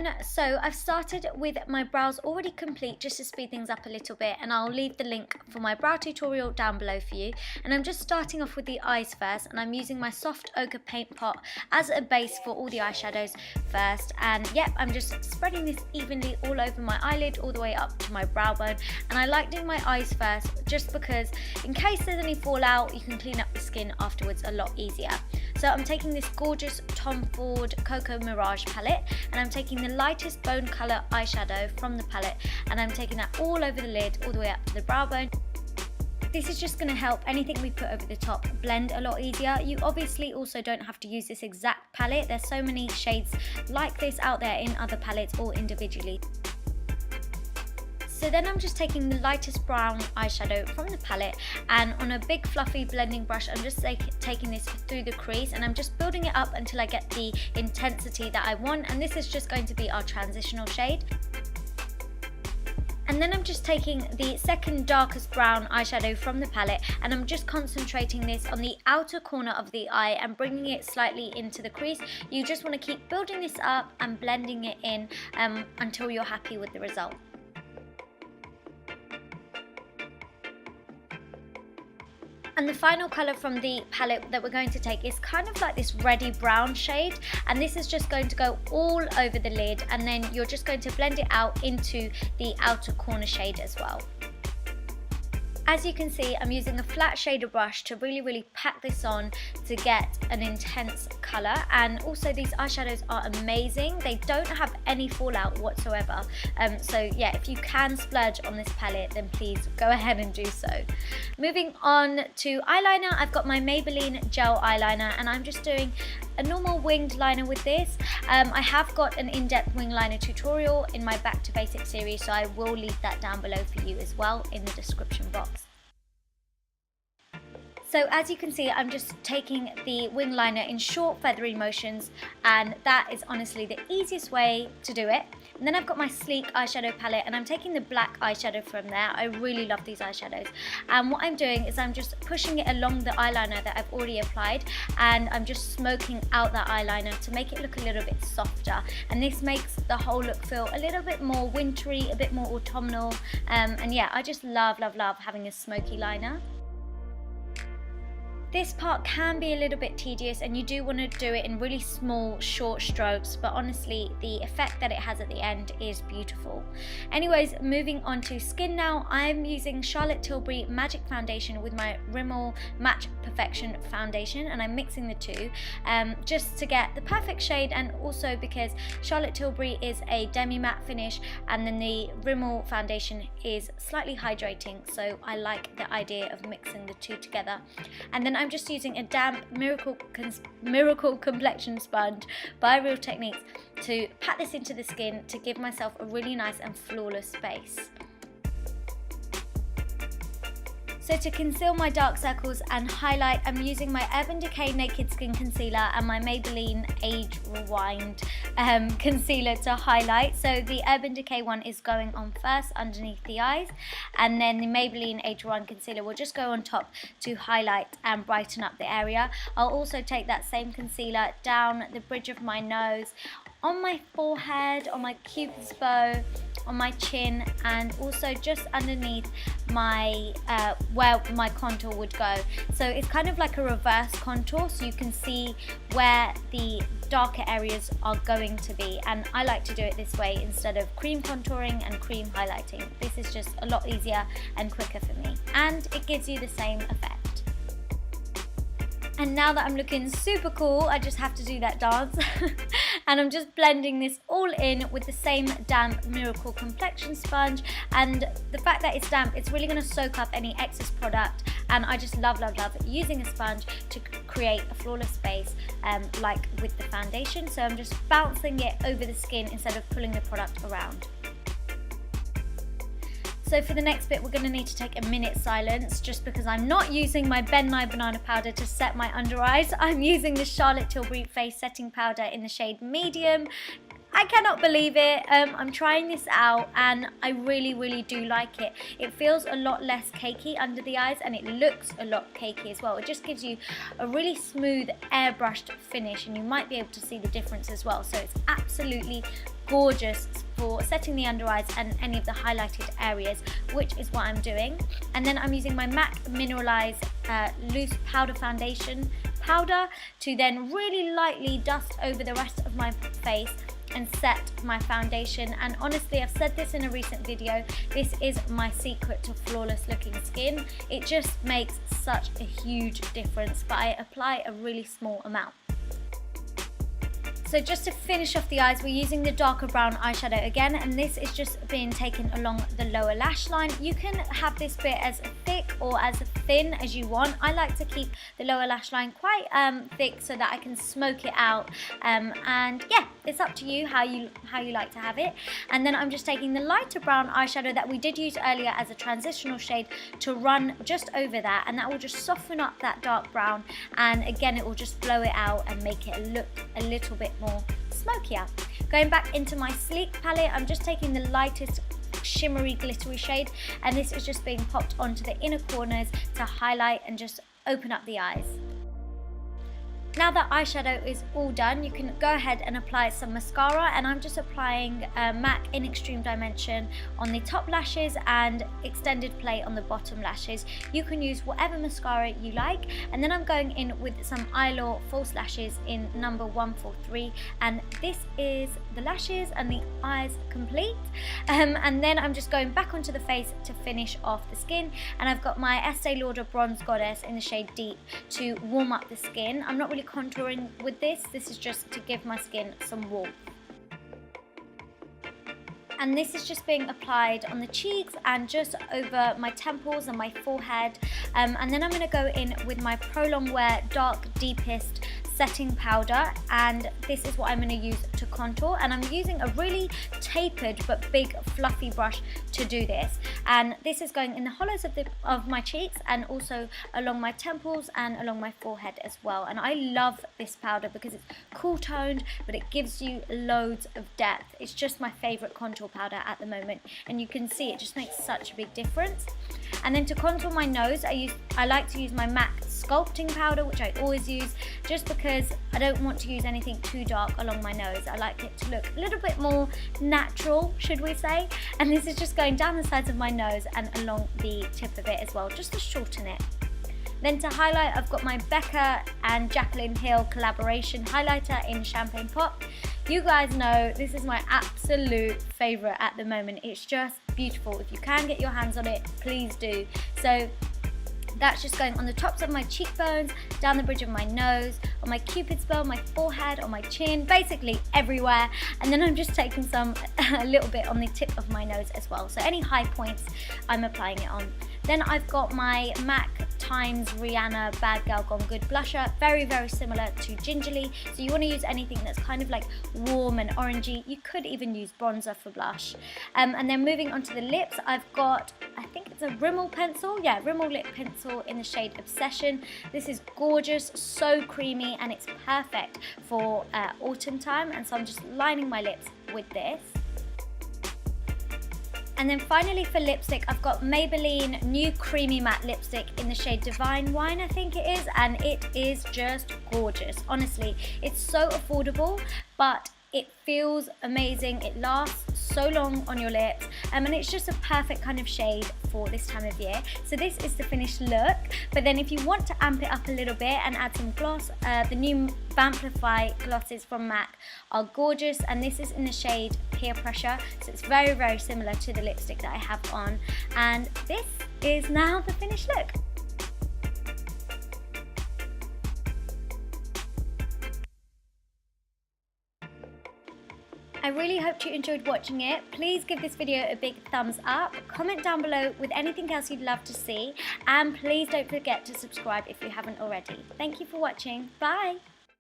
everyone, so I've started with my brows already complete just to speed things up a little bit, and I'll leave the link for my brow tutorial down below for you. And I'm just starting off with the eyes first, and I'm using my soft ochre paint pot as a base for all the eyeshadows first. And yep, I'm just spreading this evenly all over my eyelid all the way up to my brow bone. And I like doing my eyes first just because in case there's any fallout, you can clean up the skin afterwards a lot easier. So I'm taking this gorgeous Tom Ford Cocoa Mirage palette, and I'm taking the lightest bone colour eyeshadow from the palette, and I'm taking that all over the lid, all the way up to the brow bone. This is just going to help anything we put over the top blend a lot easier. You obviously also don't have to use this exact palette. There's so many shades like this out there in other palettes or individually. So then I'm just taking the lightest brown eyeshadow from the palette, and on a big fluffy blending brush I'm just taking this through the crease, and I'm just building it up until I get the intensity that I want, and this is just going to be our transitional shade. And then I'm just taking the second darkest brown eyeshadow from the palette, and I'm just concentrating this on the outer corner of the eye and bringing it slightly into the crease. You just want to keep building this up and blending it in until you're happy with the result. And the final colour from the palette that we're going to take is kind of like this reddy brown shade, and this is just going to go all over the lid, and then you're just going to blend it out into the outer corner shade as well. As you can see, I'm using a flat shader brush to really pack this on to get an intense colour, and also these eyeshadows are amazing. They don't have any fallout whatsoever, so yeah, if you can splurge on this palette, then please go ahead and do so. Moving on to eyeliner, I've got my Maybelline gel eyeliner, and I'm just doing a normal winged liner with this. I have got an in-depth wing liner tutorial in my Back to Basics series, so I will leave that down below for you as well in the description box. So as you can see, I'm just taking the wing liner in short feathery motions, and that is honestly the easiest way to do it. And then I've got my sleek eyeshadow palette, and I'm taking the black eyeshadow from there. I really love these eyeshadows. And what I'm doing is I'm just pushing it along the eyeliner that I've already applied, and I'm just smoking out that eyeliner to make it look a little bit softer. And this makes the whole look feel a little bit more wintry, a bit more autumnal. And yeah, I just love having a smoky liner. This part can be a little bit tedious, and you do want to do it in really small, short strokes, but honestly, the effect that it has at the end is beautiful. Anyways, moving on to skin now, I'm using Charlotte Tilbury Magic Foundation with my Rimmel Match Perfection Foundation, and I'm mixing the two just to get the perfect shade, and also because Charlotte Tilbury is a demi-matte finish, and then the Rimmel foundation is slightly hydrating, so I like the idea of mixing the two together. And then I'm just using a damp Miracle Complexion Sponge by Real Techniques to pat this into the skin to give myself a really nice and flawless base. So to conceal my dark circles and highlight, I'm using my Urban Decay Naked Skin Concealer and my Maybelline Age Rewind concealer to highlight. So the Urban Decay one is going on first underneath the eyes, and then the Maybelline Age Rewind concealer will just go on top to highlight and brighten up the area. I'll also take that same concealer down the bridge of my nose, on my forehead, on my cupid's bow, on my chin, and also just underneath my where my contour would go. So it's kind of like a reverse contour, so you can see where the darker areas are going to be, and I like to do it this way instead of cream contouring and cream highlighting. This is just a lot easier and quicker for me, and it gives you the same effect. And now that I'm looking super cool, I just have to do that dance. And I'm just blending this all in with the same damp Miracle Complexion Sponge. And the fact that it's damp, it's really going to soak up any excess product. And I just love using a sponge to create a flawless base like with the foundation. So I'm just bouncing it over the skin instead of pulling the product around. So for the next bit, we're going to need to take a minute silence just because I'm not using my Ben Nye Banana Powder to set my under eyes. I'm using the Charlotte Tilbury Face Setting Powder in the shade Medium. I cannot believe it. I'm trying this out and I really do like it. It feels a lot less cakey under the eyes and it looks a lot cakey as well. It just gives you a really smooth airbrushed finish and you might be able to see the difference as well. So it's absolutely gorgeous for setting the under eyes and any of the highlighted areas, which is what I'm doing. And then I'm using my MAC Mineralize Loose Powder Foundation powder to then really lightly dust over the rest of my face and set my foundation. And honestly, I've said this in a recent video, this is my secret to flawless looking skin. It just makes such a huge difference, but I apply a really small amount. So just to finish off the eyes, we're using the darker brown eyeshadow again, and this is just being taken along the lower lash line. You can have this bit as thick or as thin as you want. I like to keep the lower lash line quite thick so that I can smoke it out, and yeah, it's up to you how you like to have it. And then I'm just taking the lighter brown eyeshadow that we did use earlier as a transitional shade to run just over that, and that will just soften up that dark brown, and again it will just blow it out and make it look a little bit more smokier. Going back into my Sleek palette, I'm just taking the lightest shimmery glittery shade, and this is just being popped onto the inner corners to highlight and just open up the eyes. Now that eyeshadow is all done, you can go ahead and apply some mascara, and I'm just applying MAC in Extreme Dimension on the top lashes and Extended Play on the bottom lashes. You can use whatever mascara you like, and then I'm going in with some Eyelaw false lashes in number 143, and this is the lashes and the eyes complete. And then I'm just going back onto the face to finish off the skin, and I've got my Estee Lauder Bronze Goddess in the shade Deep to warm up the skin. I'm not really contouring with this is just to give my skin some warmth. And this is just being applied on the cheeks and just over my temples and my forehead, and then I'm going to go in with my Prolong Wear Dark Deepest setting powder, and this is what I'm going to use to contour, and I'm using a really tapered but big fluffy brush to do this, and this is going in the hollows of my cheeks and also along my temples and along my forehead as well. And I love this powder because it's cool toned but it gives you loads of depth. It's just my favorite contour powder at the moment, and you can see it just makes such a big difference. And then to contour my nose, I like to use my MAC sculpting powder, which I always use, just because I don't want to use anything too dark along my nose. I like it to look a little bit more natural, should we say, and this is just going down the sides of my nose and along the tip of it as well, just to shorten it. Then to highlight, I've got my Becca and Jaclyn Hill collaboration highlighter in Champagne Pop. You guys know this is my absolute favourite at the moment. It's just beautiful. If you can get your hands on it, please do. So that's just going on the tops of my cheekbones, down the bridge of my nose, on my cupid's bow, my forehead, on my chin, basically everywhere. And then I'm just taking some, a little bit on the tip of my nose as well. So any high points, I'm applying it on. Then I've got my MAC Times Rihanna Bad Girl Gone Good blusher, very, very similar to Gingerly. So you want to use anything that's kind of like warm and orangey. You could even use bronzer for blush. And then moving on to the lips, I've got, I think it's a Rimmel pencil. Yeah, Rimmel lip pencil in the shade Obsession. This is gorgeous, so creamy, and it's perfect for autumn time. And so I'm just lining my lips with this. And then finally for lipstick, I've got Maybelline New Creamy Matte Lipstick in the shade Divine Wine, I think it is, and it is just gorgeous. Honestly, it's so affordable, but it feels amazing. It lasts so long on your lips, and it's just a perfect kind of shade for this time of year. So this is the finished look, but then if you want to amp it up a little bit and add some gloss, the new Vamplify glosses from MAC are gorgeous, and this is in the shade Peer Pressure, so it's very, very similar to the lipstick that I have on, and this is now the finished look. I really hope you enjoyed watching it. Please give this video a big thumbs up, comment down below with anything else you'd love to see, and please don't forget to subscribe if you haven't already. Thank you for watching. Bye!